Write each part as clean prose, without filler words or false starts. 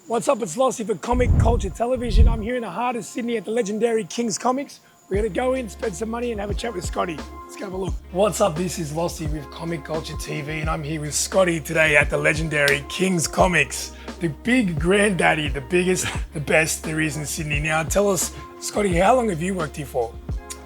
What's up, it's Losty for Comic Culture Television. I'm here in the heart of Sydney at the legendary King's Comics. We're gonna go in, spend some money and have a chat with Scotty. Let's go have a look. What's up, this is Losty with Comic Culture TV and I'm here with Scotty today at the legendary King's Comics. The big granddaddy, the biggest, the best there is in Sydney. Now tell us, Scotty, how long have you worked here for?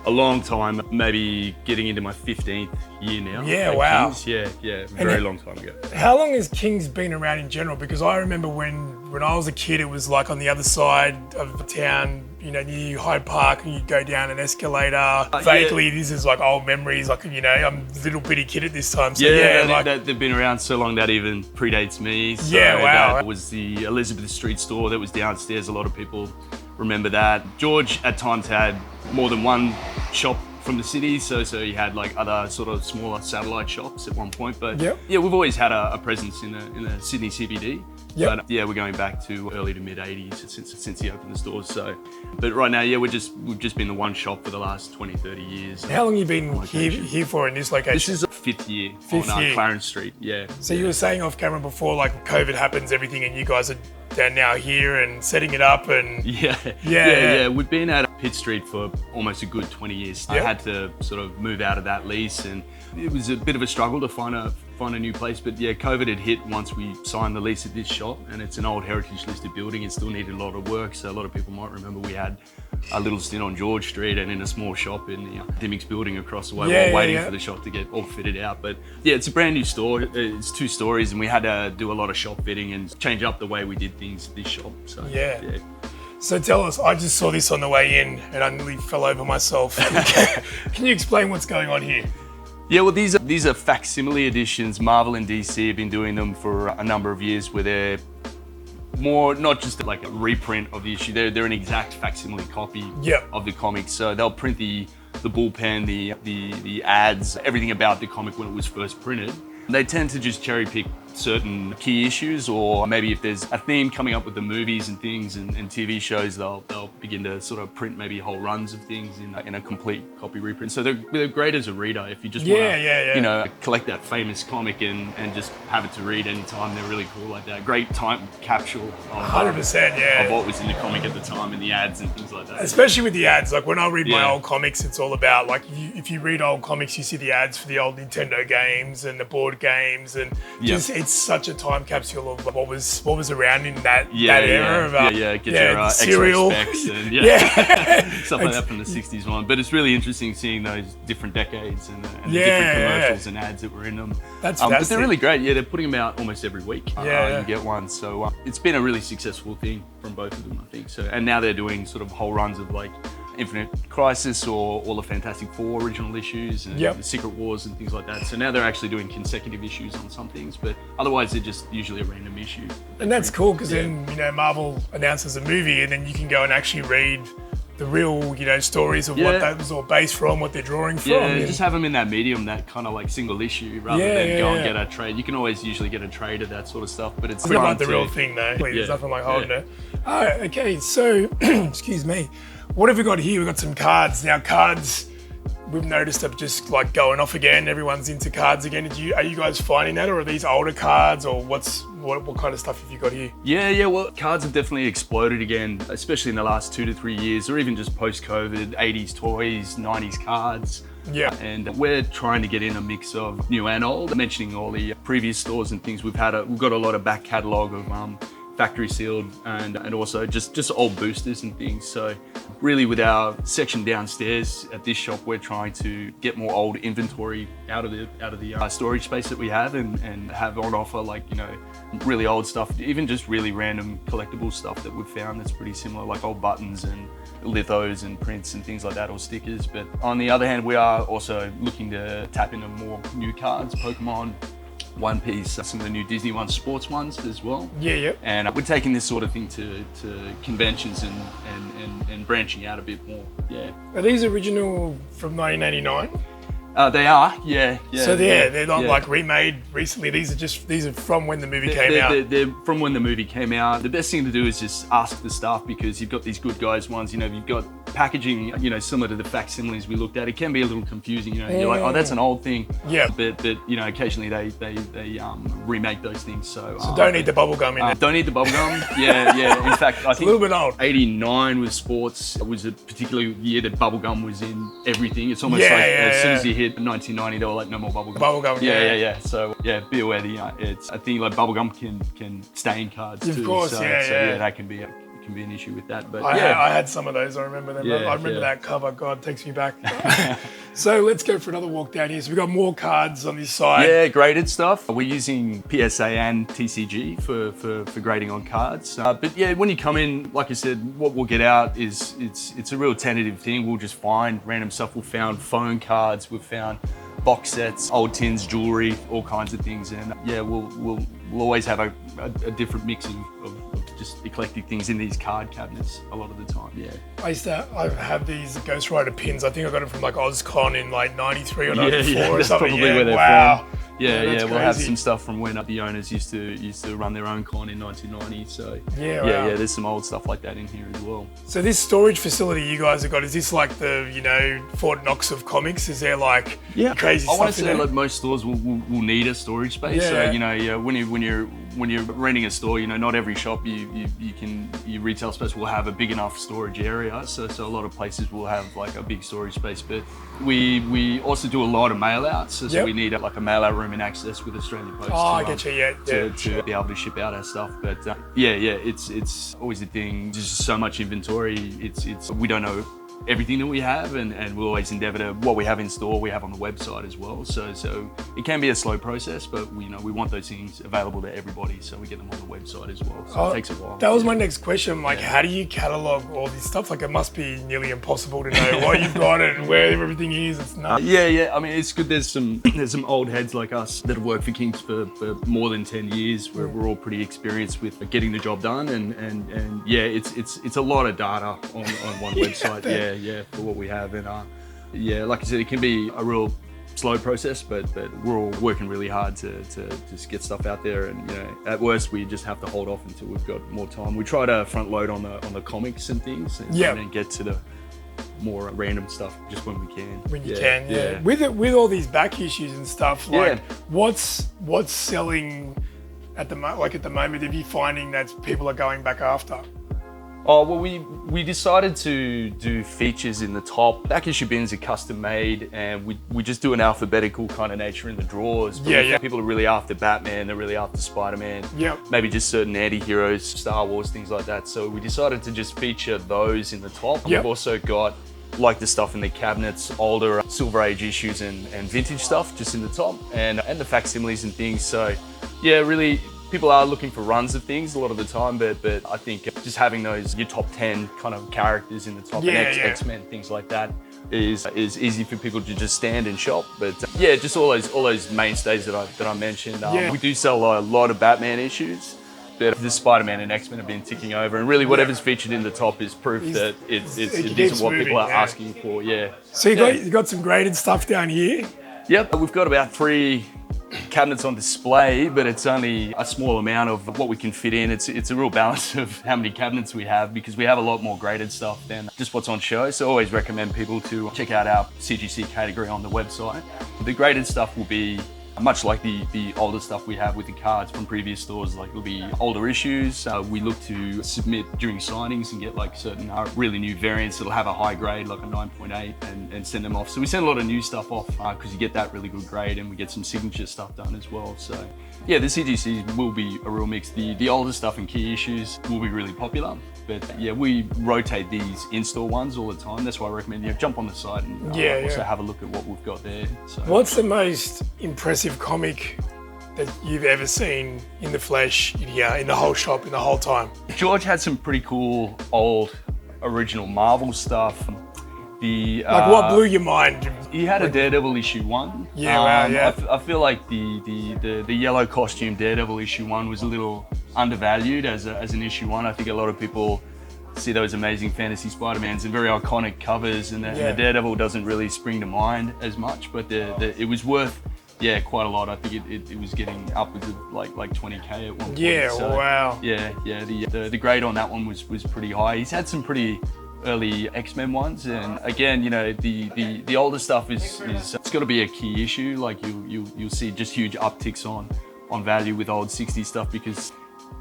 A long time, maybe getting into my 15th year now. Yeah, wow. Kings. Yeah, very long time ago. How long has King's been around in general? Because I remember when I was a kid, it was like on the other side of the town, you know, near Hyde Park, and you'd go down an escalator. Vaguely, this is like old memories, like, you know, I'm a little bitty kid at this time. So They've been around so long that even predates me. So yeah, wow. That was the Elizabeth Street store that was downstairs. A lot of people remember that. George at times had more than one shop from the city, so he had like other sort of smaller satellite shops at one point. But yeah, we've always had a presence in the Sydney CBD. Yep. But yeah, we're going back to early to mid 80s since he opened the stores. So, but right now, yeah, we've just been the one shop for the last 20, 30 years. How long have you been here for in this location? This is a fifth year on Clarence Street. Yeah. So you were saying off camera before, like COVID happens, everything, and you guys are down now here and setting it up and yeah. We've been at Pitt Street for almost a good 20 years. I had to sort of move out of that lease, and it was a bit of a struggle to find a new place. But yeah, COVID had hit once we signed the lease at this shop, and it's an old heritage listed building. It still needed a lot of work, so a lot of people might remember we had a little stint on George Street and in a small shop in the Academics building across the way while waiting for the shop to get all fitted out. But yeah, it's a brand new store. It's 2 stories, and we had to do a lot of shop fitting and change up the way we did things at this shop. So yeah. So tell us, I just saw this on the way in and I nearly fell over myself. Can you explain what's going on here? Yeah, well, these are facsimile editions. Marvel and DC have been doing them for a number of years, where they're more not just like a reprint of the issue. They're an exact facsimile copy of the comic. So they'll print the bullpen, the ads, everything about the comic when it was first printed. They tend to just cherry pick certain key issues, or maybe if there's a theme coming up with the movies and things and TV shows, they'll begin to sort of print maybe whole runs of things in a complete copy reprint. So they're great as a reader if you just want to you know, collect that famous comic and just have it to read anytime. They're really cool like that. Great time capsule of 100%, of what was in the comic at the time and the ads and things like that. Especially with the ads, like when I read my old comics, it's all about like if you read old comics, you see the ads for the old Nintendo games and the board games, and just it's such a time capsule of what was around in that era of get your cereal specs and stuff like that from the 60s one. But it's really interesting seeing those different decades and the different commercials and ads that were in them. That's but they're really great. Yeah, they're putting them out almost every week. You get one. So it's been a really successful thing from both of them, I think. So, and now they're doing sort of whole runs of like Infinite Crisis or all the Fantastic Four original issues and the Secret Wars and things like that. So now they're actually doing consecutive issues on some things, but otherwise they're just usually a random issue. And that's cool because then, you know, Marvel announces a movie and then you can go and actually read the real, you know, stories of what that was all based from, what they're drawing from. Yeah, just have them in that medium, that kind of like single issue, rather than go and get a trade. You can always usually get a trade of that sort of stuff, but it's fun like the real thing though. There's nothing like holding it. All right, okay, so, excuse me. What have we got here? We've got some cards. Now cards, we've noticed are just like going off again. Everyone's into cards again. Are you guys finding that, or are these older cards, or what kind of stuff have you got here? Yeah, well, cards have definitely exploded again, especially in the last 2 to 3 years, or even just post-COVID, 80s toys, 90s cards. Yeah. And we're trying to get in a mix of new and old. Mentioning all the previous stores and things, we've got a lot of back catalogue of factory sealed and also just old boosters and things. So really with our section downstairs at this shop, we're trying to get more old inventory out of the storage space that we have and have on offer, like, you know, really old stuff, even just really random collectible stuff that we've found that's pretty similar, like old buttons and lithos and prints and things like that, or stickers. But on the other hand, we are also looking to tap into more new cards, Pokemon, One Piece, some of the new Disney ones, sports ones as well. Yeah. And we're taking this sort of thing to conventions and branching out a bit more. Yeah. Are these original from 1989? They are, yeah. So they're not like remade recently. These are from when the movie came out. They're from when the movie came out. The best thing to do is just ask the staff, because you've got these good guys ones. You know, you've got packaging, you know, similar to the facsimiles we looked at, it can be a little confusing. You know, you're like, oh, that's an old thing. Yeah. But you know, occasionally they remake those things. So don't need the bubble gum in it. Don't need the bubble gum. Yeah. In fact, I think a little bit old. '89 with sports was a particular year that bubble gum was in everything. It's almost as soon as you hit 1990, they were like, no more bubble gum. Bubble gum. Yeah. So yeah, be aware that it's I think like bubble gum can stain cards too. Of course, so that can be an issue with that. But I had some of those. I remember them. I remember that cover. God, takes me back. So let's go for another walk down here. So we've got more cards on this side. Yeah, graded stuff. We're using PSA and TCG for grading on cards. But yeah, when you come in, like I said, what we'll get out is it's a real tentative thing. We'll just find random stuff. We've found phone cards. We've found box sets, old tins, jewelry, all kinds of things. And yeah, we'll always have a different mix of just eclectic things in these card cabinets a lot of the time. Yeah. I have these Ghost Rider pins. I think I got them from like OzCon in like 93 or 94 or that's something. Probably where they're from. Yeah, we'll have crazy. some stuff from when the owners used to run their own con in 1990. So wow. There's some old stuff like that in here as well. So this storage facility you guys have got, is this like the, you know, Fort Knox of comics? Is there like crazy stuff? I want to say like most stores will need a storage space. Yeah. So you know, when you're renting a store, you know, not every shop your retail space will have a big enough storage area. So a lot of places will have like a big storage space. But we also do a lot of mail outs. So we need like a mail out room in access with Australian Post. I get you. To be able to ship out our stuff. But it's always a thing. There's just so much inventory. It's we don't know everything that we have, and we'll always endeavour to what we have in store, we have on the website as well. So it can be a slow process, but we want those things available to everybody, so we get them on the website as well. So it takes a while. That was my next question. Like, how do you catalogue all this stuff? Like, it must be nearly impossible to know what you've got and where everything is. It's nuts. I mean, it's good. There's some old heads like us that have worked for Kings for more than 10 years. We're all pretty experienced with getting the job done, and it's a lot of data on one website. For what we have, and like I said, it can be a real slow process, but we're all working really hard to just get stuff out there, and you know, at worst we just have to hold off until we've got more time. We try to front load on the comics and things, and then get to the more random stuff just when we can. When you can. With all these back issues and stuff, like what's selling at the moment? Are you finding that people are going back after? Oh, well, we decided to do features in the top. Back issue bins are custom made, and we just do an alphabetical kind of nature in the drawers. But people are really after Batman, they're really after Spider-Man. Maybe just certain anti-heroes, Star Wars, things like that. So we decided to just feature those in the top. We've also got like the stuff in the cabinets, older Silver Age issues and vintage stuff just in the top, and the facsimiles and things. So yeah, really, people are looking for runs of things a lot of the time, but I think just having those, your top 10 kind of characters in the top, and X-Men, things like that, is easy for people to just stand and shop. But just all those mainstays that I mentioned. We do sell a lot of Batman issues, but the Spider-Man and X-Men have been ticking over, and really whatever's featured in the top is proof that it is what people are asking for. So you got some graded stuff down here. Yep, we've got about 3 cabinets on display, but it's only a small amount of what we can fit in. It's a real balance of how many cabinets we have, because we have a lot more graded stuff than just what's on show. So I always recommend people to check out our CGC category on the website. The graded stuff will be much like the older stuff we have with the cards from previous stores. Like, it'll be older issues. We look to submit during signings and get like certain really new variants that'll have a high grade, like a 9.8, and send them off. So we send a lot of new stuff off because you get that really good grade, and we get some signature stuff done as well. So yeah, the CGC will be a real mix. The older stuff and key issues will be really popular, but yeah, we rotate these in-store ones all the time. That's why I recommend jump on the site and also have a look at what we've got there. So, what's the most impressive comic that you've ever seen in the flesh, in the whole shop, in the whole time? George had some pretty cool old original Marvel stuff. What blew your mind? He had a Daredevil issue 1. I feel like the yellow costume Daredevil issue 1 was a little undervalued as an issue 1. I think a lot of people see those amazing fantasy Spider-Mans and very iconic covers, and the Daredevil doesn't really spring to mind as much, but it was worth quite a lot. I think it was getting upwards of like 20k at one point. Wow. The grade on that one was pretty high. He's had some pretty early X-Men ones, and again, you know, the older stuff is it's got to be a key issue. Like you'll see just huge upticks on value with old 60s stuff because,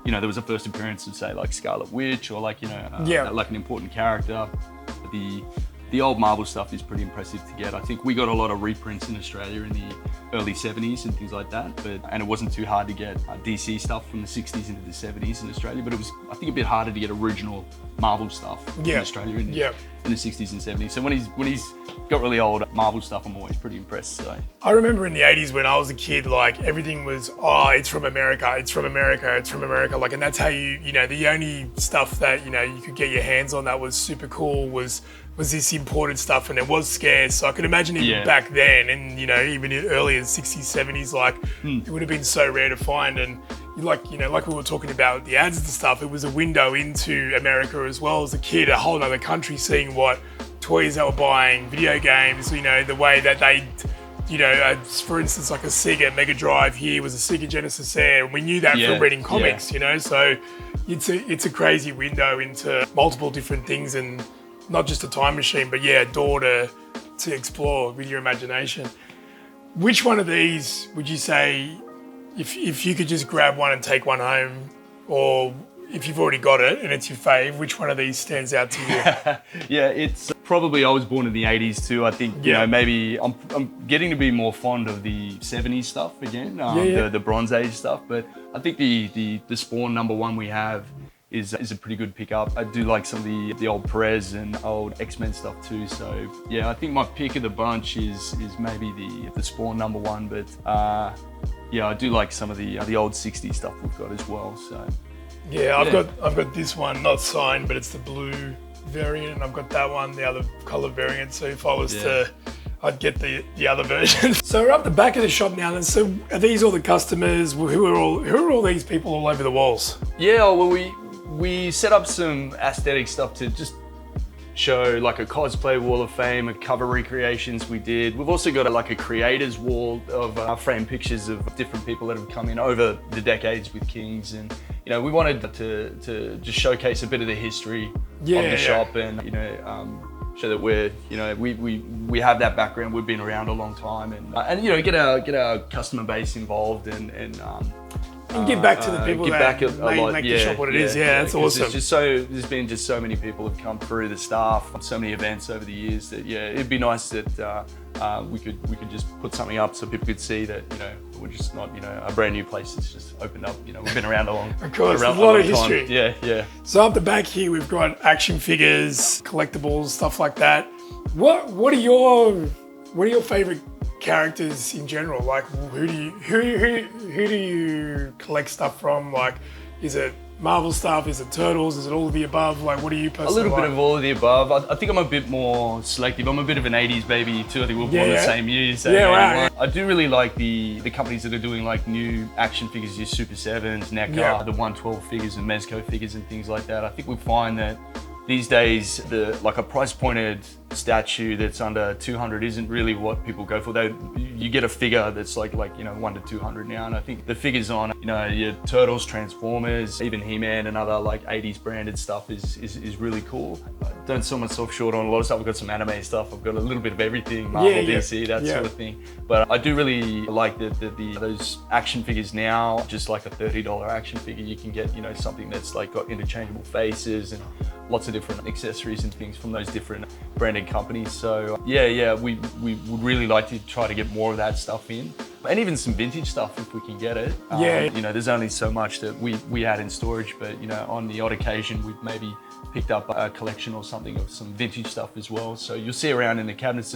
you know, there was a first appearance of, say, like Scarlet Witch or like, you know, like an important character. The old Marvel stuff is pretty impressive to get. I think we got a lot of reprints in Australia in the early 70s and things like that, and it wasn't too hard to get DC stuff from the 60s into the 70s in Australia, but it was, I think, a bit harder to get original Marvel stuff in Australia in the 60s and 70s. So when he's got really old Marvel stuff, I'm always pretty impressed. So I remember in the 80s when I was a kid, like everything was, oh, it's from America, it's from America, it's from America. Like, and that's how you know, the only stuff that, you know, you could get your hands on that was super cool was this imported stuff, and it was scarce. So I could imagine even back then, and, you know, even in earlier 60s, 70s, like it would have been so rare to find. And like, you know, like we were talking about the ads and stuff, it was a window into America as well as a kid, a whole other country, seeing what toys they were buying, video games, you know, the way that they, you know, for instance, like a Sega Mega Drive here was a Sega Genesis there, and we knew that from reading comics, you know, so it's a crazy window into multiple different things, and not just a time machine, but a door to explore with your imagination. Which one of these would you say, if you could just grab one and take one home, or if you've already got it and it's your fave, which one of these stands out to you? Yeah, it's probably, I was born in the 80s too. I think, you know, maybe I'm getting to be more fond of the 70s stuff again, the Bronze Age stuff. But I think the Spawn #1 we have is a pretty good pickup. I do like some of the old Perez and old X-Men stuff too. So yeah, I think my pick of the bunch is maybe the Spawn #1. But yeah, I do like some of the old 60s stuff we've got as well. So yeah, I've got this one, not signed, but it's the blue variant, and I've got that one, the other color variant. So if I was to, I'd get the other version. So we're up the back of the shop now. And so are these all the customers? Who are all these people all over the walls? Yeah, well, we set up some aesthetic stuff to just show like a cosplay wall of fame, a cover recreations we did. We've also got a creators wall of framed pictures of different people that have come in over the decades with Kings, and you know, we wanted to just showcase a bit of the history of the shop, and you know, show that we're, you know, we have that background. We've been around a long time, and you know, get our customer base involved and give back to the people that make the shop what it is. Yeah, that's awesome. There's been just so many people have come through, the staff, so many events over the years that it'd be nice that we could just put something up so people could see that, you know, we're just not, you know, a brand new place that's just opened up. You know, we've been around a long time. Of course, a lot of history. Yeah. So up the back here, we've got action figures, collectibles, stuff like that. What are your favorite characters in general? Like, who do you collect stuff from? Like, is it Marvel stuff? Is it Turtles? Is it all of the above? Like, what do you personally A little like? bit of all of the above. I think I'm a bit more selective. I'm a bit of an 80s baby too. I think we were born the same year. Right. I do really like the companies that are doing like new action figures, your Super 7s, NECA, the 112 figures and Mezco figures and things like that. I think we find that these days, like a price-pointed statue that's under 200 isn't really what people go for. You get a figure that's like you know, 1 to 200 now, and I think the figures on, you know, your Turtles, Transformers, even He-Man and other like 80s branded stuff is really cool. I don't sell myself short on a lot of stuff. I've got some anime stuff. I've got a little bit of everything, Marvel, DC, that sort of thing. But I do really like those action figures now. Just like a $30 action figure, you can get, you know, something that's like got interchangeable faces and lots of different accessories and things from those different branded companies. So we would really like to try to get more of that stuff in, and even some vintage stuff if we can get it. You know, there's only so much that we had in storage, but you know, on the odd occasion we've maybe picked up a collection or something of some vintage stuff as well. So you'll see around in the cabinets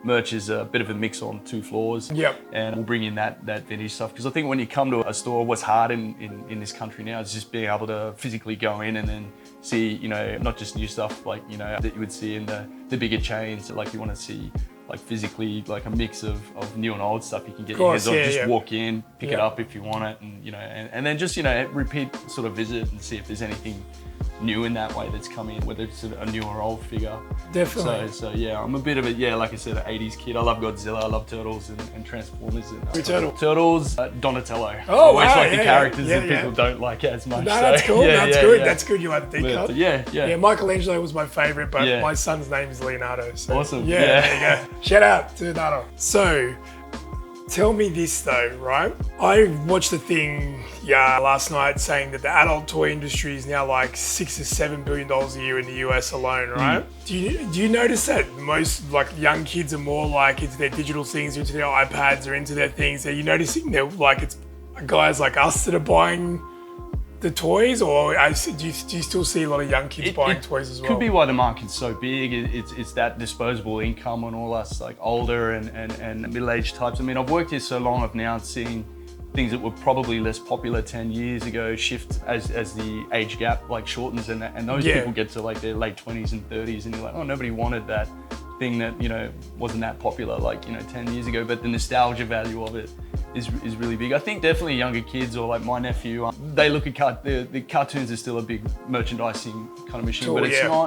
merch is a bit of a mix on 2 floors. And we'll bring in that vintage stuff, because I think when you come to a store, what's hard in this country now is just being able to physically go in and then see, you know, not just new stuff like, you know, that you would see in the bigger chains. Like, you want to see like physically like a mix of new and old stuff you can get your hands on. Just walk in, pick it up if you want it, and you know, and then just, you know, repeat sort of visit and see if there's anything new in that way that's come in, whether it's a new or old figure. Definitely. So yeah, I'm a bit of a, like I said, an 80s kid. I love Godzilla, I love Turtles and Transformers. And, Turtle? Turtles, Donatello. Oh, I always wow, like the characters that yeah. people don't like as much. No, that's cool. That's good. That's good. You like the But, decal. yeah. Michelangelo was my favorite, but my son's name is Leonardo. So Awesome. Yeah, there you go. Shout out to Leonardo. So, tell me this though, right? I watched the thing last night saying that the adult toy industry is now like $6 to $7 billion a year in the US alone, right? Do you notice that most like young kids are more like into their digital things, into their iPads or into their things? Are you noticing that like it's guys like us that are buying the toys, or do you still see a lot of young kids buying toys as well? Could be why the market's so big. It's that disposable income on all us like older and middle-aged types. I mean, I've worked here so long, I've now seen things that were probably less popular 10 years ago shift as the age gap like shortens and those people get to like their late 20s and 30s and you're like, oh, nobody wanted that thing that, wasn't that popular like, 10 years ago, but the nostalgia value of it is really big. I think definitely younger kids or like my nephew, they look at the cartoons are still a big merchandising kind of machine, but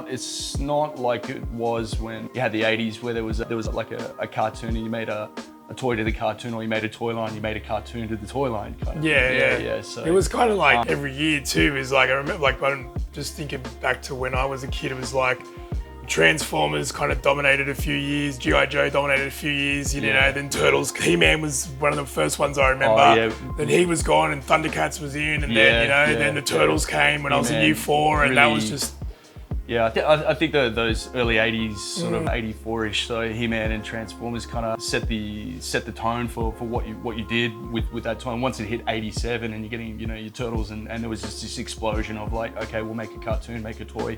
it's not like it was when you had the 80s where there was like a cartoon and you made a toy to the cartoon, or you made a toy line, you made a cartoon to the toy line kind of. Yeah. So it was kind of like every year too. Is like I remember, like I'm just thinking back to when I was a kid. It was like Transformers kind of dominated a few years, G.I. Joe dominated a few years, then Turtles, He-Man was one of the first ones I remember. Then he was gone and Thundercats was in, and then the Turtles came when I was in Year 4, and that was just... Yeah, I think those early 80s, sort of 84-ish, so He-Man and Transformers kind of set the tone for what you did with that time. Once it hit 87 and you're getting, your Turtles, and there was just this explosion of like, okay, we'll make a cartoon, make a toy,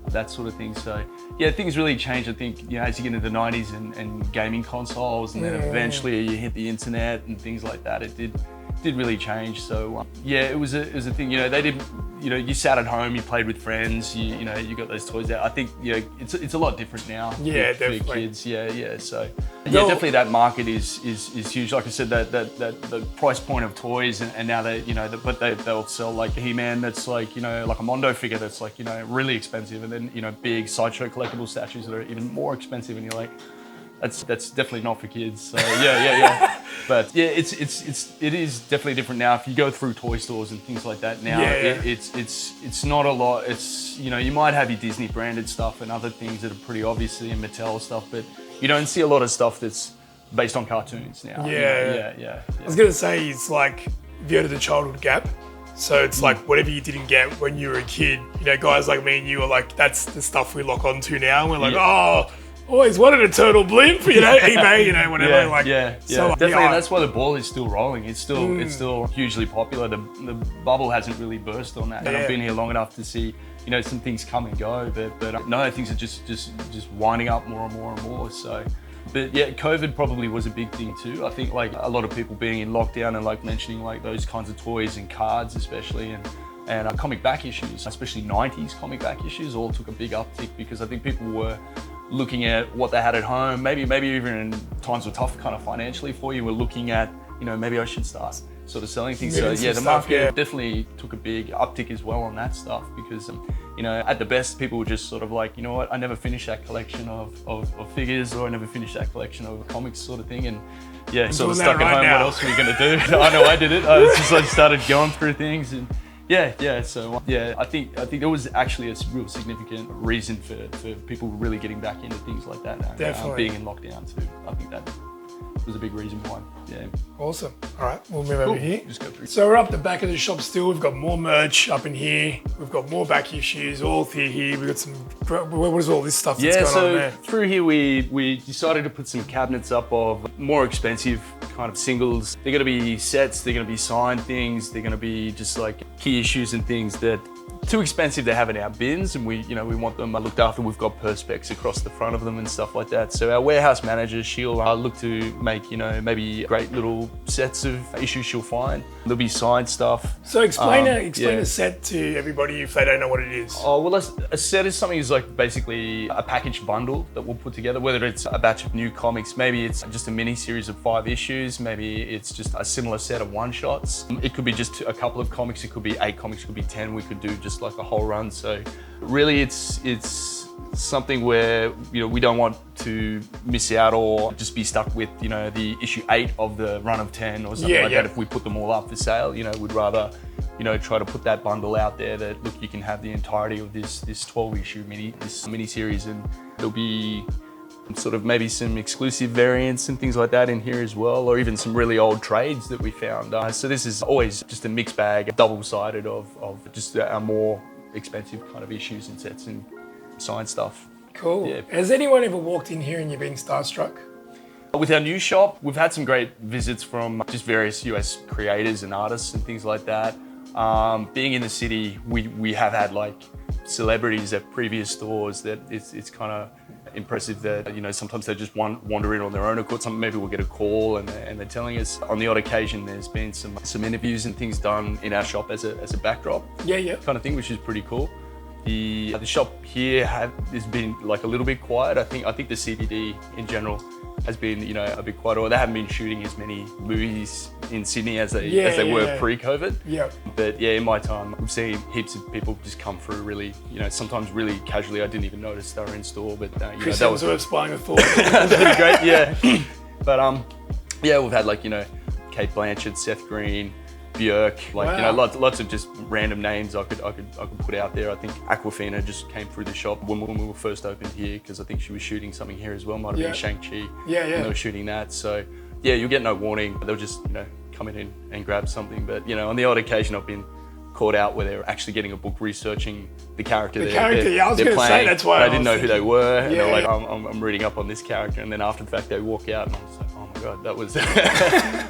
that sort of thing. So yeah, things really changed, I think, as you get into the 90s and gaming consoles, and then eventually you hit the internet and things like that, it did really change. So it was a thing, they did, you sat at home, you played with friends, you got those toys out. I think, it's a lot different now for kids. So definitely that market is huge. Like I said, that the price point of toys, and now but they'll sell like He-Man that's like, like a Mondo figure that's like, really expensive, and then, big Sideshow collectible statues that are even more expensive, and you're like, that's definitely not for kids. So but it is definitely different now. If you go through toy stores and things like that now, it's not a lot. It's, you might have your Disney branded stuff and other things that are pretty obviously in Mattel stuff, but you don't see a lot of stuff that's based on cartoons now. I was gonna say, it's like if you go to the childhood gap. So it's like whatever you didn't get when you were a kid, guys like me and you are like, that's the stuff we lock onto now. And we're like, oh, always wanted a turtle blimp, eBay, whatever. So, definitely, and that's why the ball is still rolling. It's still hugely popular. The bubble hasn't really burst on that. And I've been here long enough to see, some things come and go, but no, things are just winding up more and more and more. So, but yeah, COVID probably was a big thing too. I think like a lot of people being in lockdown and like mentioning like those kinds of toys and cards especially, and comic back issues, especially 90s comic back issues, all took a big uptick because I think people were looking at what they had at home, maybe even in times were tough kind of financially for you, were looking at, maybe I should start sort of selling things. So the market definitely took a big uptick as well on that stuff because, at the best, people were just sort of like, I never finished that collection of figures, or I never finished that collection of comics sort of thing. And sort of stuck at home, what else were you gonna do? I know I did it. I started going through things and So I think there was actually a real significant reason for people really getting back into things like that now. Definitely. Being in lockdown too. I think that was a big reason why. Yeah. Awesome. All right, we'll move over here. Just go through. So we're up the back of the shop still. We've got more merch up in here. We've got more back issues all through here. We've got some, what is all this stuff that's going on there? Through here we decided to put some cabinets up of more expensive kind of singles. They're gonna be sets, they're gonna be signed things, they're gonna be just like key issues and things that too expensive to have in our bins, and we want them looked after. We've got perspex across the front of them and stuff like that. So our warehouse manager, she'll look to make, maybe great little sets of issues she'll find. There'll be signed stuff. So explain a set to everybody if they don't know what it is. Oh, well, a set is something is like basically a package bundle that we'll put together, whether it's a batch of new comics, maybe it's just a mini series of 5 issues, maybe it's just a similar set of one-shots. It could be just a couple of comics, it could be 8 comics, it could be 10. We could do do just like a whole run. So really it's something where, you know, we don't want to miss out or just be stuck with, you know, the issue 8 of the run of 10 or something that. If we put them all up for sale, you know, we'd rather, you know, try to put that bundle out there that, look, you can have the entirety of this 12 issue mini series, and there'll be sort of maybe some exclusive variants and things like that in here as well, or even some really old trades that we found. So this is always just a mixed bag, double-sided of just our more expensive kind of issues and sets and signed stuff. Cool. Yeah. Has anyone ever walked in here and you've been starstruck? With our new shop, we've had some great visits from just various US creators and artists and things like that. Being in the city, we have had like celebrities at previous stores that it's kind of impressive that, you know, sometimes they just wander in on their own accord. Maybe we'll get a call and they're telling us. On the odd occasion, there's been some interviews and things done in our shop as a backdrop. Yeah. Kind of thing, which is pretty cool. The shop here has been like a little bit quiet. I think the CBD in general has been, you know, a bit quieter. Or they haven't been shooting as many movies in Sydney as they were pre-COVID. Yeah. But yeah, in my time, we've seen heaps of people just come through really, you know, sometimes really casually. I didn't even notice they were in store, but you know, that was spying a thought. That's great, yeah. But yeah, we've had like, you know, Kate Blanchett, Seth Green, Björk, like, you know, lots of just random names I could put out there. I think Aquafina just came through the shop when we were first opened here, because I think she was shooting something here as well. Might have been Shang-Chi. And they were shooting that. So yeah, you'll get no warning. They'll just, you know, come in and grab something. But, you know, on the odd occasion I've been caught out where they're actually getting a book researching the character. I was going to say, that's why I didn't know who they were. And they're like, I'm reading up on this character. And then after the fact, they walk out and I was like, oh my God, that was...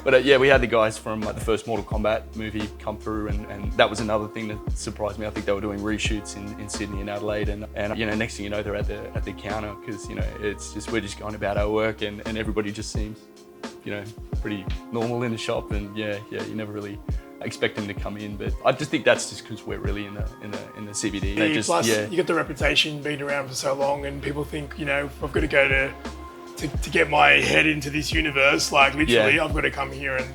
But yeah, we had the guys from the first Mortal Kombat movie come through, and that was another thing that surprised me. I think they were doing reshoots in Sydney and Adelaide, and you know, next thing you know, they're at the counter, because, you know, it's just, we're just going about our work, and everybody just seems, you know, pretty normal in the shop, and yeah, you never really expect them to come in, but I just think that's just because we're really in the CBD. Plus, you got the reputation being around for so long, and people think, you know, I've got to go to get my head into this universe, like literally, I've got to come here and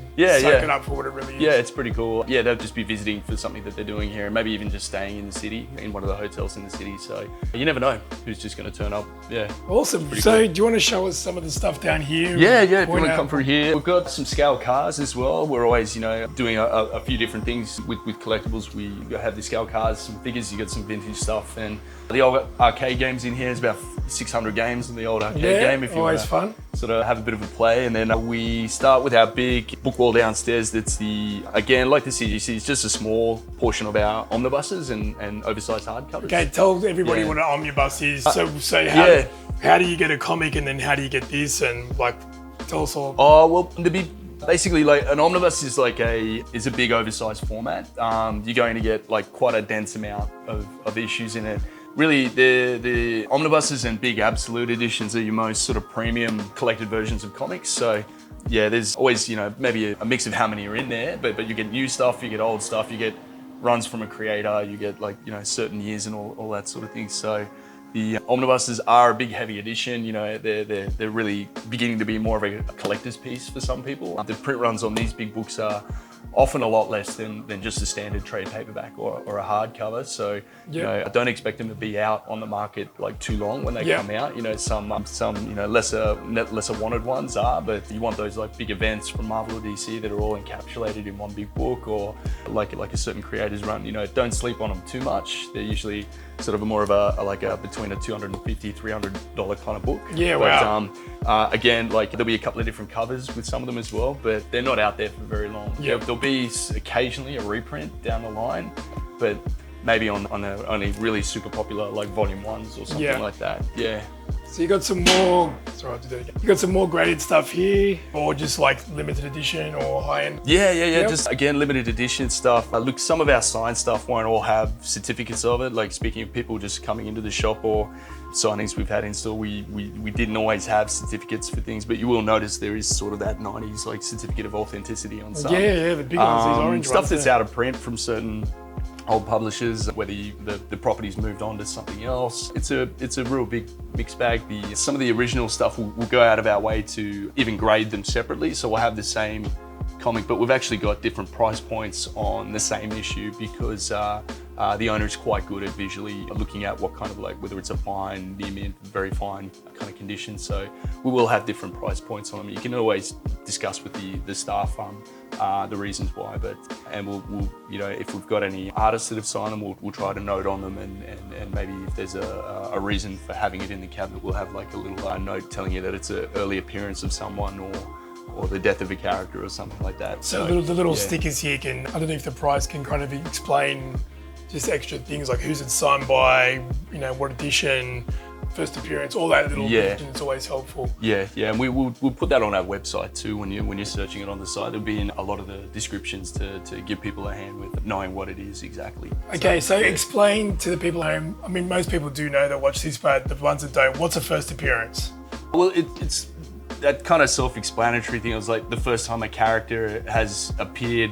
soak it up for what it really is. Yeah, it's pretty cool. Yeah, they'll just be visiting for something that they're doing here, and maybe even just staying in the city, in one of the hotels in the city. So you never know who's just going to turn up. Yeah. Awesome. So cool. Do you want to show us some of the stuff down here? Yeah. If you want to come through here, we've got some scale cars as well. We're always, you know, doing a few different things with collectibles. We have the scale cars, some figures. You got some vintage stuff, and the old arcade games in here. There's about 600 games in the old arcade game. If you always fun. Sort of have a bit of a play, and then we start with our big book wall downstairs. That's again, like the CGC, it's just a small portion of our omnibuses and oversized hardcovers. Okay, tell everybody what an omnibus is. So how do you get a comic, and then how do you get this, and like tell us all. Oh well, basically, like an omnibus is like a big oversized format. You're going to get like quite a dense amount of issues in it. Really, the omnibuses and big absolute editions are your most sort of premium collected versions of comics. So yeah, there's always, you know, maybe a mix of how many are in there, but you get new stuff, you get old stuff, you get runs from a creator, you get like, you know, certain years and all that sort of thing. So the omnibuses are a big heavy edition. You know, they're really beginning to be more of a collector's piece for some people. The print runs on these big books are often a lot less than just a standard trade paperback or a hardcover. So, you know, I don't expect them to be out on the market like too long when they come out. You know, some you know, lesser wanted ones are, but you want those like big events from Marvel or DC that are all encapsulated in one big book, or like a certain creator's run. You know, don't sleep on them too much. They're usually sort of more of a between a $250, $300 kind of book. Yeah, but, again, like there'll be a couple of different covers with some of them as well, but they're not out there for very long. Yeah. There'll be occasionally a reprint down the line, but maybe on a really super popular like volume ones or something like that. Yeah. So you got some more. Sorry, I'll do that again. You got some more graded stuff here, or just like limited edition or high end? Yeah. Just again, limited edition stuff. Look, some of our signed stuff won't all have certificates of it. Like speaking of people just coming into the shop or signings we've had in store, we didn't always have certificates for things, but you will notice there is sort of that 90s like certificate of authenticity on some. Yeah, the big ones, these orange stuff ones, that's out of print from certain old publishers, whether the property's moved on to something else. It's a real big mixed bag. Some of the original stuff we'll go out of our way to even grade them separately, so we'll have the same comic, but we've actually got different price points on the same issue because the owner is quite good at visually looking at what kind of like, whether it's a fine, near mint, very fine kind of condition. So we will have different price points on them. You can always discuss with the staff the reasons why, and we'll you know, if we've got any artists that have signed them, we'll try to note on them, and maybe if there's a reason for having it in the cabinet, we'll have like a little note telling you that it's an early appearance of someone or the death of a character or something like that. So the little stickers here can, I don't know if the price can kind of explain just extra things like who's it signed by, you know, what edition, first appearance, all that little bit, and it's always helpful. Yeah, and we'll put that on our website too when you're searching it on the site. There'll be in a lot of the descriptions to give people a hand with knowing what it is exactly. Okay, so explain to the people at home, I mean, most people do know that watch this, but the ones that don't, what's a first appearance? Well, it's that kind of self-explanatory thing. It was like the first time a character has appeared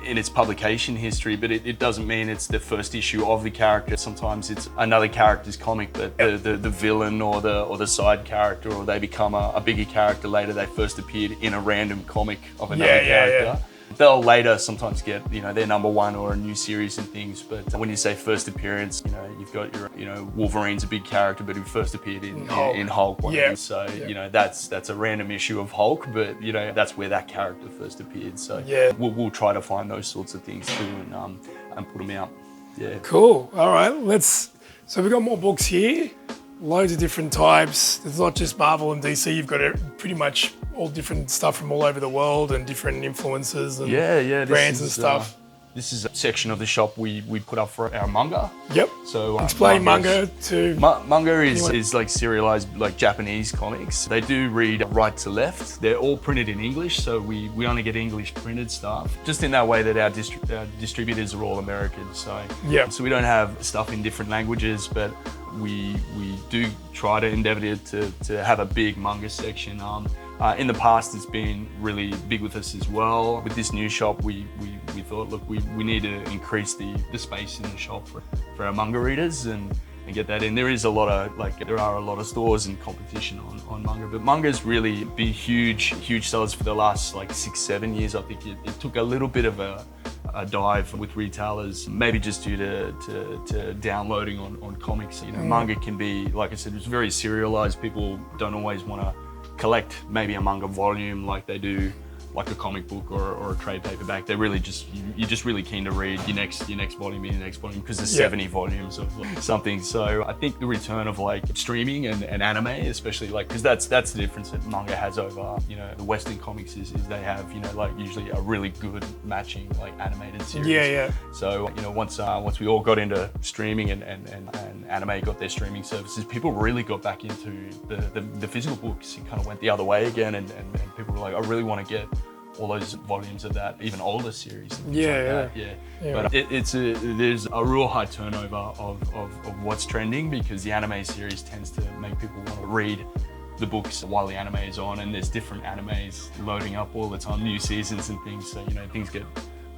in its publication history, but it doesn't mean it's the first issue of the character. Sometimes it's another character's comic, but the villain or the side character, or they become a bigger character later. They first appeared in a random comic of another character. They'll later sometimes get, you know, their number one or a new series and things. But when you say first appearance, you know, you've got your, you know, Wolverine's a big character, but who first appeared in Hulk. So, you know, that's a random issue of Hulk, but, you know, that's where that character first appeared. So we'll try to find those sorts of things too and put them out. Yeah. Cool. All right, so we've got more books here, loads of different types. It's not just Marvel and DC, you've got pretty much all different stuff from all over the world and different influences and brands and stuff. This is a section of the shop we put up for our manga. Yep. So explain manga to manga is like serialized, like Japanese comics. They do read right to left. They're all printed in English, so we only get English printed stuff. Just in that way that our distributors are all American. So so we don't have stuff in different languages, but we do try to endeavour to have a big manga section. In the past, it's been really big with us as well. With this new shop, we thought, look, we need to increase the space in the shop for our manga readers and get that in. There is a lot of, there are a lot of stores and competition on manga, but manga's really been huge sellers for the last 6-7 years. I think it took a little bit of a dive with retailers, maybe just due to downloading on comics. You know, manga can be, like I said, it's very serialized. People don't always want to collect maybe a manga volume like they do like a comic book or a trade paperback. They're really you're just really keen to read your next volume and your next volume because there's 70 volumes of something. So I think the return of streaming and anime, especially because that's the difference that manga has over, you know, the Western comics is they have, you know, usually a really good matching animated series. So, you know, once we all got into streaming and anime got their streaming services, people really got back into the physical books. It kind of went the other way again, and people were like, I really want to get all those volumes of that even older series. But there's a real high turnover of what's trending because the anime series tends to make people want to read the books while the anime is on, and there's different animes loading up all the time, new seasons and things. So, you know, things get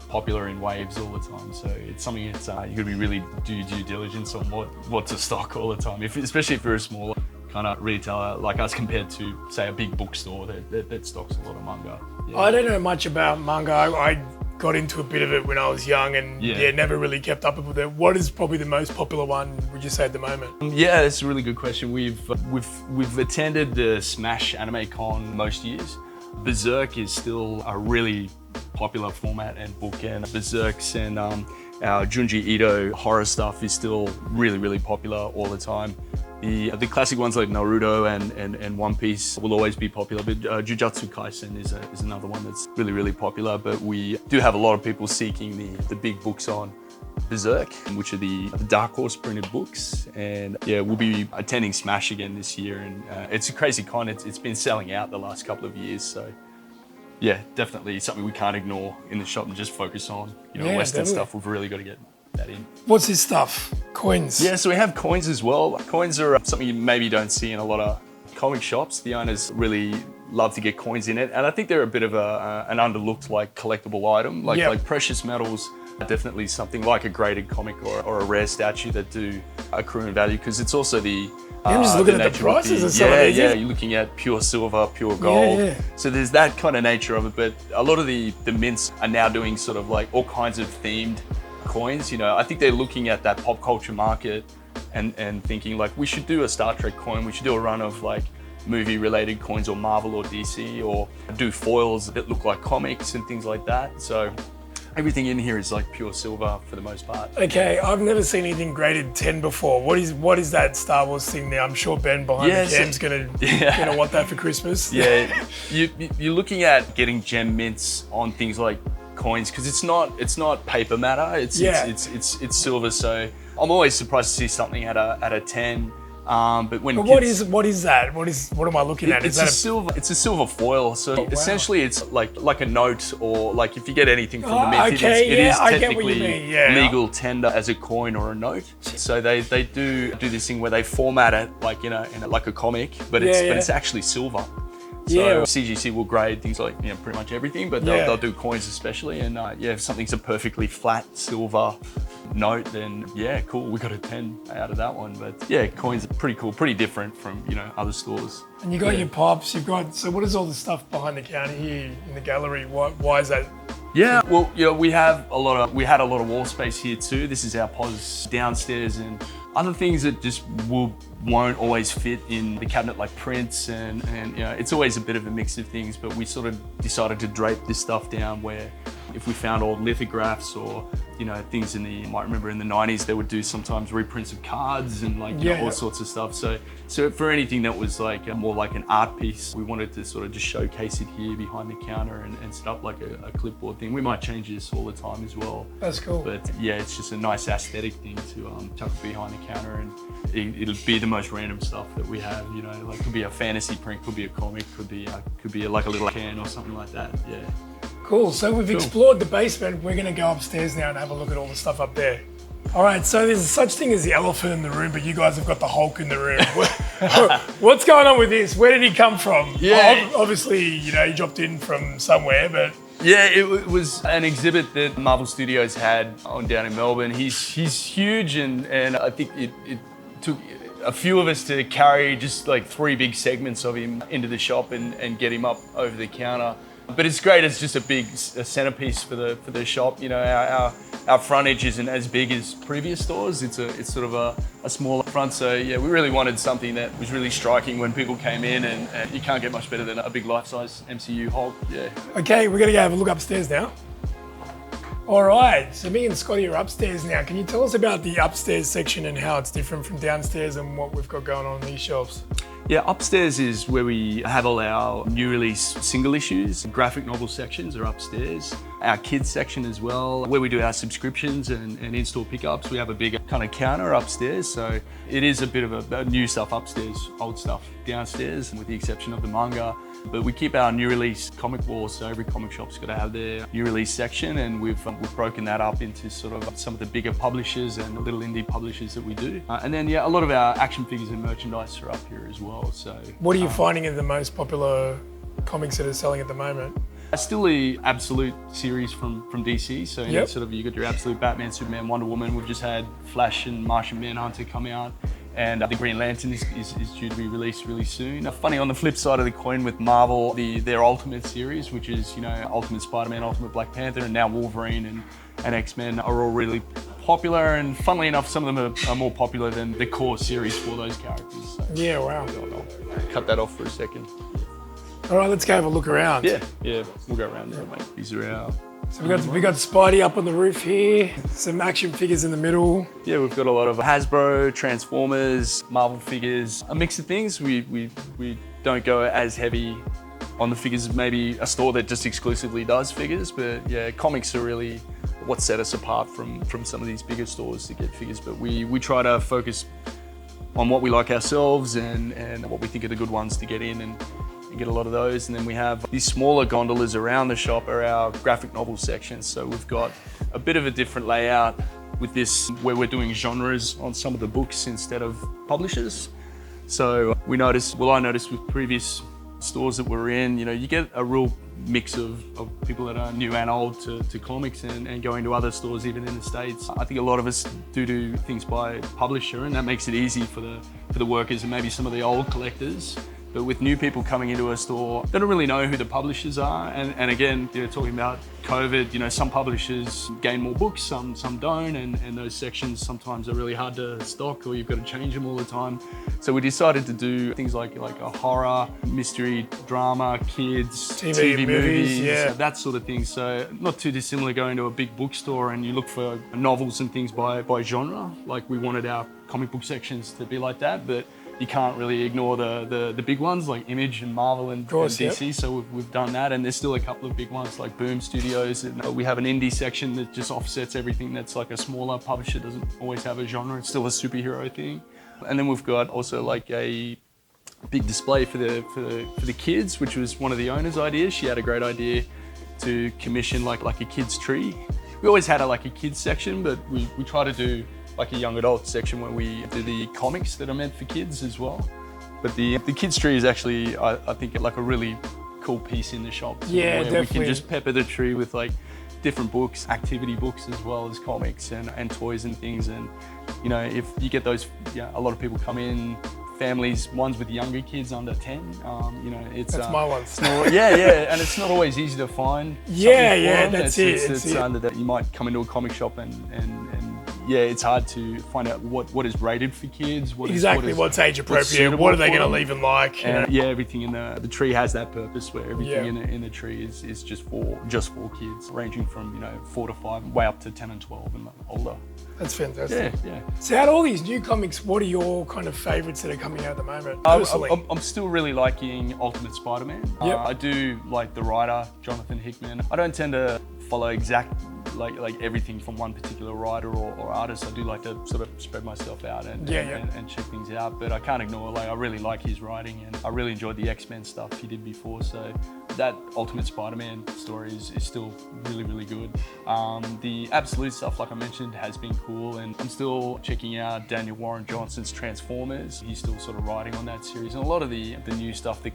popular in waves all the time. So it's something that's you gotta be really do due diligence on what to stock all the time, especially if you're a smaller kind of retailer like us compared to, say, a big bookstore that stocks a lot of manga. I don't know much about manga. I got into a bit of it when I was young and never really kept up with it. What is probably the most popular one, would you say, at the moment? Yeah, that's a really good question. We've attended the Smash Anime Con most years. Berserk is still a really popular format and book, and Berserks and our Junji Ito horror stuff is still really popular all the time. The classic ones like Naruto and One Piece will always be popular, but Jujutsu Kaisen is another one that's really popular. But we do have a lot of people seeking the big books on Berserk, which are the Dark Horse printed books. And we'll be attending Smash again this year, and it's a crazy con. It's been selling out the last couple of years, so yeah, definitely something we can't ignore in the shop and just focus on. You know, Western stuff. We've really got to get that in. What's this stuff? Coins? Yeah, so we have coins as well. Coins are something you maybe don't see in a lot of comic shops. The owners really love to get coins in it, and I think they're a bit of an underlooked collectible item. Like precious metals are definitely something like a graded comic or a rare statue that do accrue in value, because it's also the I'm just looking at the prices and some of these. Yeah, you're looking at pure silver, pure gold. So there's that kind of nature of it, but a lot of the mints are now doing sort of all kinds of themed coins. You know, I think they're looking at that pop culture market and thinking like, we should do a Star Trek coin. We should do a run of like movie related coins or Marvel or DC, or do foils that look like comics and things like that. So everything in here is like pure silver for the most part. Okay, I've never seen anything graded 10 before. What is that Star Wars thing there? I'm sure Ben behind the cam's gonna want that for Christmas. Yeah, you're looking at getting gem mints on things like coins, because it's not paper matter. It's silver. So I'm always surprised to see something at a 10. But what is that? What am I looking at? It's a silver foil. So essentially, it's like a note, or like if you get anything from the mint, it is technically legal tender as a coin or a note. So they do this thing where they format it like in like a comic, but it's actually silver. So CGC will grade things like pretty much everything, but they'll do coins especially. And if something's a perfectly flat silver note, then cool, we got a 10 out of that one. But coins are pretty cool, pretty different from other stores. And you got your pops. So what is all the stuff behind the counter here in the gallery? Why is that? Yeah, well, we had a lot of wall space here too. This is our pos downstairs, and other things that just won't always fit in the cabinet, like prints and it's always a bit of a mix of things. But we sort of decided to drape this stuff down where if we found old lithographs or things you might remember in the 90s, they would do sometimes reprints of cards and all sorts of stuff. So for anything that was like more like an art piece, we wanted to sort of just showcase it here behind the counter and set up like a clipboard thing. We might change this all the time as well. That's cool. But it's just a nice aesthetic thing to tuck behind the counter, and it'll be the most random stuff that we have. Like could be a fantasy print, could be a comic, could be like a little can or something like that. Yeah. Cool. So we've explored the basement. We're going to go upstairs now and have a look at all the stuff up there. All right. So there's such thing as the elephant in the room, but you guys have got the Hulk in the room. What's going on with this? Where did he come from? Yeah. Obviously, he dropped in from somewhere, but. Yeah, it was an exhibit that Marvel Studios had down in Melbourne. He's huge, and I think it took a few of us to carry just like 3 big segments of him into the shop and get him up over the counter. But it's great. It's just a centerpiece for the shop. Our frontage isn't as big as previous stores. It's sort of a smaller front. So we really wanted something that was really striking when people came in, and you can't get much better than a big life-size MCU Hulk. Yeah. Okay, we're gonna go have a look upstairs now. All right, so me and Scotty are upstairs now. Can you tell us about the upstairs section and how it's different from downstairs and what we've got going on these shelves? Yeah, upstairs is where we have all our new release single issues. Graphic novel sections are upstairs. Our kids section as well, where we do our subscriptions and in-store pickups. We have a big kind of counter upstairs. So it is a bit of a new stuff upstairs, old stuff downstairs, with the exception of the manga. But we keep our new release comic walls, so every comic shop's got to have their new release section, and we've broken that up into sort of some of the bigger publishers and the little indie publishers that we do. And then a lot of our action figures and merchandise are up here as well. So what are you finding are the most popular comics that are selling at the moment? Still the Absolute series from DC. So sort of you got your Absolute Batman, Superman, Wonder Woman. We've just had Flash and Martian Manhunter come out. And the Green Lantern is due to be released really soon. Funny, on the flip side of the coin with Marvel, their Ultimate series, which is Ultimate Spider-Man, Ultimate Black Panther, and now Wolverine and X-Men are all really popular. And funnily enough, some of them are more popular than the core series for those characters. So, yeah, wow. I'll cut that off for a second. All right, let's go have a look around. Yeah, we'll go around there, mate. These are our... So we got Spidey up on the roof here, some action figures in the middle. Yeah, we've got a lot of Hasbro, Transformers, Marvel figures, a mix of things. We don't go as heavy on the figures as maybe a store that just exclusively does figures, but comics are really what set us apart from some of these bigger stores to get figures. But we try to focus on what we like ourselves and what we think are the good ones to get in and get a lot of those. And then we have these smaller gondolas around the shop are our graphic novel sections. So we've got a bit of a different layout with this, where we're doing genres on some of the books instead of publishers. So I noticed with previous stores that we're in, you get a real mix of people that are new and old to comics and going to other stores even in the States. I think a lot of us do things by publisher, and that makes it easy for the workers and maybe some of the old collectors But with new people coming into a store, they don't really know who the publishers are. And again, talking about COVID, some publishers gain more books, some don't, and those sections sometimes are really hard to stock, or you've got to change them all the time. So we decided to do things like a horror, mystery, drama, kids, TV movies, that sort of thing. So not too dissimilar going to a big bookstore and you look for novels and things by genre. Like we wanted our comic book sections to be like that, but you can't really ignore the big ones like Image and Marvel and DC. Yep. So we've done that, and there's still a couple of big ones like Boom Studios. And we have an indie section that just offsets everything that's like a smaller publisher, doesn't always have a genre. It's still a superhero thing. And then we've got also like a big display for the kids, which was one of the owner's ideas. She had a great idea to commission like a kids tree. We always had a kids section, but we try to do like a young adult section where we do the comics that are meant for kids as well. But the kids tree is actually, I think, like a really cool piece in the shop. Yeah, definitely. We can just pepper the tree with like different books, activity books, as well as comics and toys and things. And if you get those, a lot of people come in, families, ones with younger kids under 10, it's... That's my ones. And it's not always easy to find. That's it. It's under that. You might come into a comic shop and it's hard to find out what is rated for kids. What's age appropriate, what are they going to leave them like. And everything in the tree has that purpose where everything in the tree is just for kids, ranging from 4 to 5, way up to 10 and 12 and older. That's fantastic. Yeah. So out of all these new comics, what are your kind of favourites that are coming out at the moment, personally? I'm still really liking Ultimate Spider-Man. Yep. I do like the writer, Jonathan Hickman. I don't tend to follow exact like everything from one particular writer or artist. I do like to sort of spread myself out and check things out, but I can't ignore, I really like his writing, and I really enjoyed the X-Men stuff he did before, so that Ultimate Spider-Man story is still really, really good. The Absolute stuff, like I mentioned, has been cool, and I'm still checking out Daniel Warren Johnson's Transformers. He's still sort of writing on that series, and a lot of the new stuff that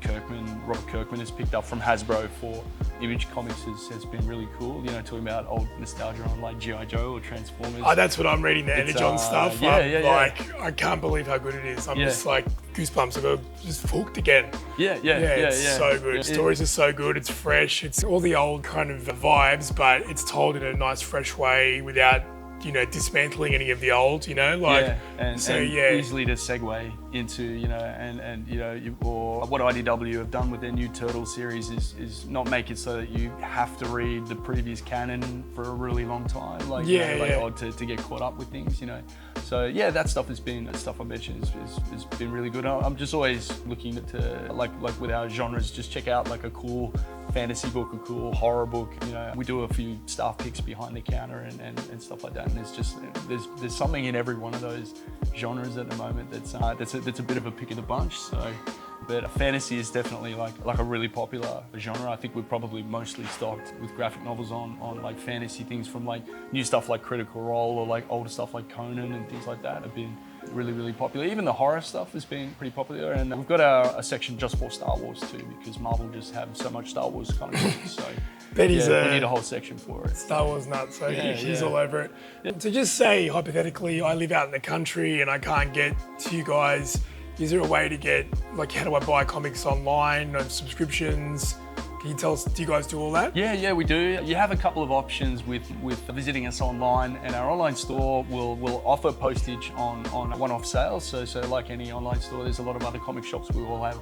Robert Kirkman has picked up from Hasbro for Image Comics has been really cool. Talking about old nostalgia on like G.I. Joe or Transformers. Oh, that's what I'm reading, the Energon stuff. I can't believe how good it is. I'm just like goosebumps. I got just hooked again. It's so good. Stories are so good. It's fresh. It's all the old kind of vibes, but it's told in a nice, fresh way without dismantling any of the old. Easily to segue into or what IDW have done with their new Turtle series is not make it so that you have to read the previous canon for a really long time, to get caught up with things. So that stuff I mentioned has been really good. I'm just always looking to like with our genres, just check out like a cool fantasy book, a cool horror book. We do a few staff picks behind the counter and stuff like that. And it's just there's something in every one of those genres at the moment that's a bit of a pick of the bunch. So, but fantasy is definitely like a really popular genre. I think we're probably mostly stocked with graphic novels on like fantasy things, from like new stuff like Critical Role or like older stuff like Conan and things like that have been really, really popular. Even the horror stuff has been pretty popular, and we've got a section just for Star Wars too, because Marvel just have so much Star Wars kind of stuff. So Betty's we need a whole section for it. Star Wars nuts, so he's all over it. Yeah. So just say, hypothetically, I live out in the country and I can't get to you guys. Is there a way to get, how do I buy comics online, subscriptions? Can you tell us, do you guys do all that? Yeah, we do. You have a couple of options with visiting us online, and our online store will offer postage on one-off sales. So like any online store, there's a lot of other comic shops we will have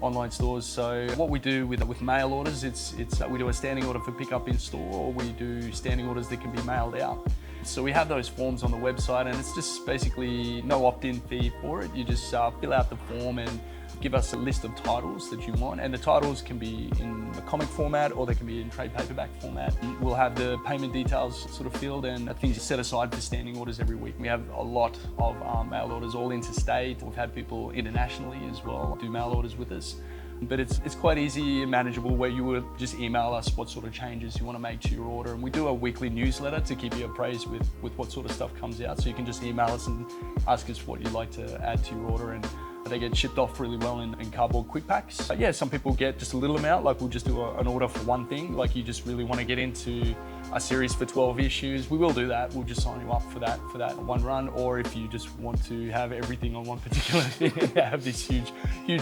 online stores. So what we do with mail orders, it's we do a standing order for pickup in store, or we do standing orders that can be mailed out. So we have those forms on the website, and it's just basically no opt-in fee for it. You just fill out the form and give us a list of titles that you want, and the titles can be in a comic format or they can be in trade paperback format. We'll have the payment details sort of filled, and things are set aside for standing orders every week. We have a lot of mail orders all interstate. We've had people internationally as well do mail orders with us. But it's quite easy and manageable, where you would just email us what sort of changes you want to make to your order. And we do a weekly newsletter to keep you appraised with what sort of stuff comes out. So you can just email us and ask us what you'd like to add to your order. And they get shipped off really well in cardboard quick packs. Some people get just a little amount, like we'll just do an order for one thing, like you just really want to get into a series for 12 issues, we will do that. We'll just sign you up for that one run. Or if you just want to have everything on one particular thing, have this huge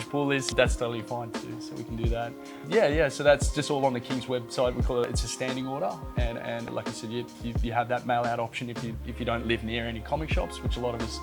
pull list, that's totally fine too. So we can do that. Yeah. So that's just all on the King's website. We call it's a standing order, and like I said, you have that mail out option if you don't live near any comic shops, which a lot of us,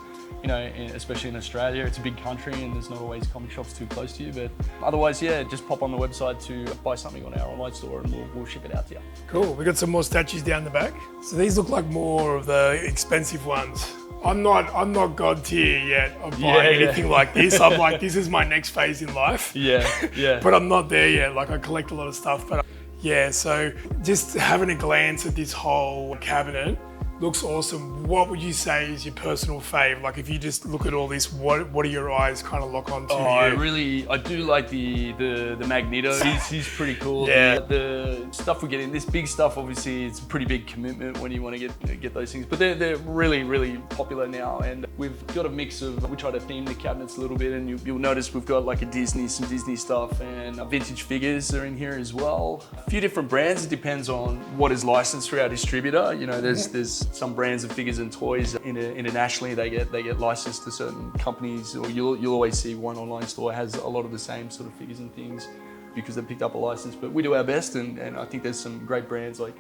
especially in Australia, it's a big country and there's not always comic shops too close to you. But otherwise, just pop on the website to buy something on our online store and we'll ship it out to you. Cool. We got some more statues down the back. So these look like more of the expensive ones. I'm not god tier yet of buying anything like this. I'm like, this is my next phase in life. Yeah. But I'm not there yet. Like, I collect a lot of stuff, but yeah. So just having a glance at this whole cabinet, looks awesome. What would you say is your personal fave? Like, if you just look at all this, what do your eyes kind of lock onto? I do like the Magneto. He's pretty cool. Yeah. The stuff we get in, this big stuff, obviously, it's a pretty big commitment when you want to get those things. But they're really, really popular now, and we've got a mix of. We try to theme the cabinets a little bit, and you'll notice we've got like some Disney stuff, and vintage figures are in here as well. A few different brands. It depends on what is licensed through our distributor. There's some brands of figures and toys internationally, they get licensed to certain companies, or you'll always see one online store has a lot of the same sort of figures and things because they picked up a license. But we do our best, and I think there's some great brands like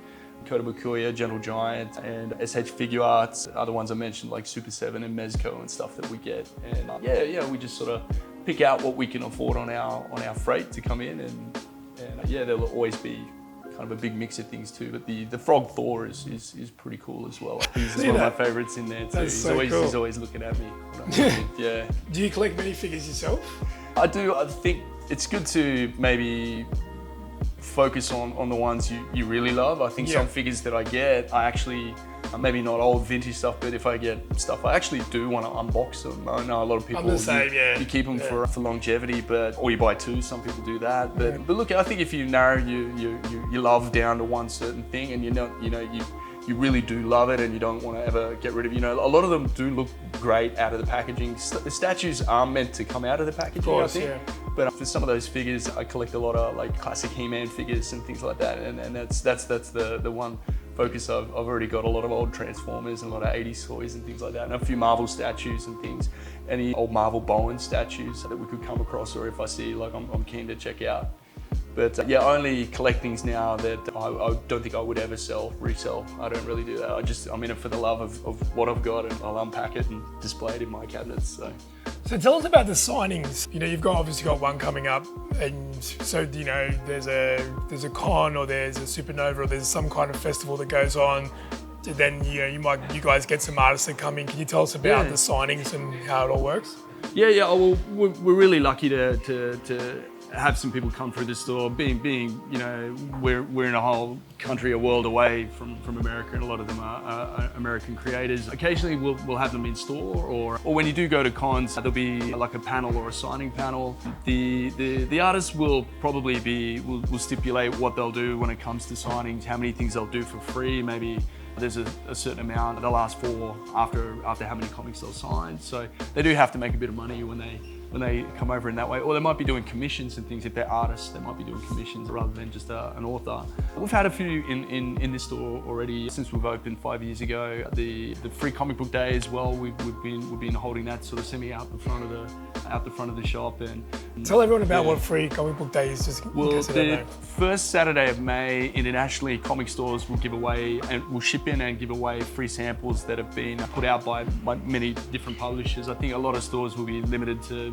Kota Bakuya, Gentle Giant, and SH Figure Arts. Other ones I mentioned like Super 7 and Mezco and stuff that we get. And we just sort of pick out what we can afford on our freight to come in, and there'll always be kind of a big mix of things too, but the Frog Thor is pretty cool as well. He's one of my favourites in there too. He's always looking at me. Yeah. Do you collect many figures yourself? I do. I think it's good to maybe focus on the ones you really love. I think some figures that I get, I actually, maybe not old vintage stuff, but if I get stuff, I actually do want to unbox them. I know a lot of people, I'm the same, you keep them for longevity, or you buy two, some people do that. But look, I think if you narrow your love down to one certain thing, and you really do love it and you don't want to ever get rid of, a lot of them do look great out of the packaging. The statues are meant to come out of the packaging, of course, I think. Yeah. But for some of those figures, I collect a lot of like classic He-Man figures and things like that, and that's the one focus. I've already got a lot of old Transformers and a lot of 80s toys and things like that, and a few Marvel statues and things. Any old Marvel Bowen statues that we could come across, or if I see, like, I'm keen to check out. But only collect things now that I don't think I would ever resell. I don't really do that. I'm in it for the love of what I've got, and I'll unpack it and display it in my cabinets. So tell us about the signings. You've obviously got one coming up, and so there's a con, or there's a supernova, or there's some kind of festival that goes on. Then you guys get some artists that come in. Can you tell us about the signings and how it all works? Yeah. Well, we're really lucky to have some people come through the store. Being we're in a whole country, a world away from America, and a lot of them are American creators. Occasionally we'll have them in store, or when you do go to cons, there'll be like a panel or a signing panel. The artists will probably will stipulate what they'll do when it comes to signings, how many things they'll do for free. Maybe there's a certain amount they'll ask for after how many comics they'll sign. So they do have to make a bit of money when they come over in that way. Or they might be doing commissions and things. If they're artists, they might be doing commissions rather than just an author. We've had a few in this store already since we've opened 5 years ago. The free comic book day as well. We've been holding that sort of semi out the front of the shop. And tell everyone about what free comic book day is, just in case they don't know. First Saturday of May, internationally, comic stores will give away and will ship in and give away free samples that have been put out by many different publishers. I think a lot of stores will be limited to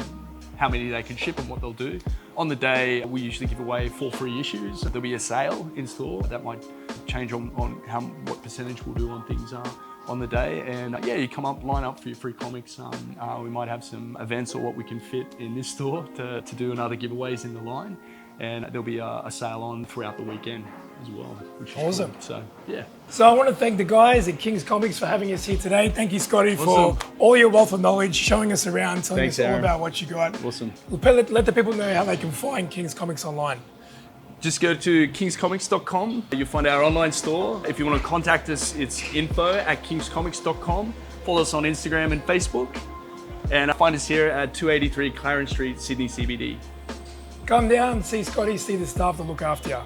how many they can ship and what they'll do. On the day, we usually give away 4 free issues. There'll be a sale in store. That might change on what percentage we'll do on things on the day. And you come up, line up for your free comics. We might have some events or what we can fit in this store to do another giveaways in the line. And there'll be a sale on throughout the weekend as well, which is awesome. Cool. So, yeah. So I want to thank the guys at King's Comics for having us here today. Thank you, Scotty, for all your wealth of knowledge, showing us around, telling us all about what you got. Awesome. Let the people know how they can find King's Comics online. Just go to kingscomics.com. You'll find our online store. If you want to contact us, it's info@kingscomics.com. Follow us on Instagram and Facebook. And find us here at 283 Clarence Street, Sydney CBD. Come down, see Scotty, see the staff that look after you.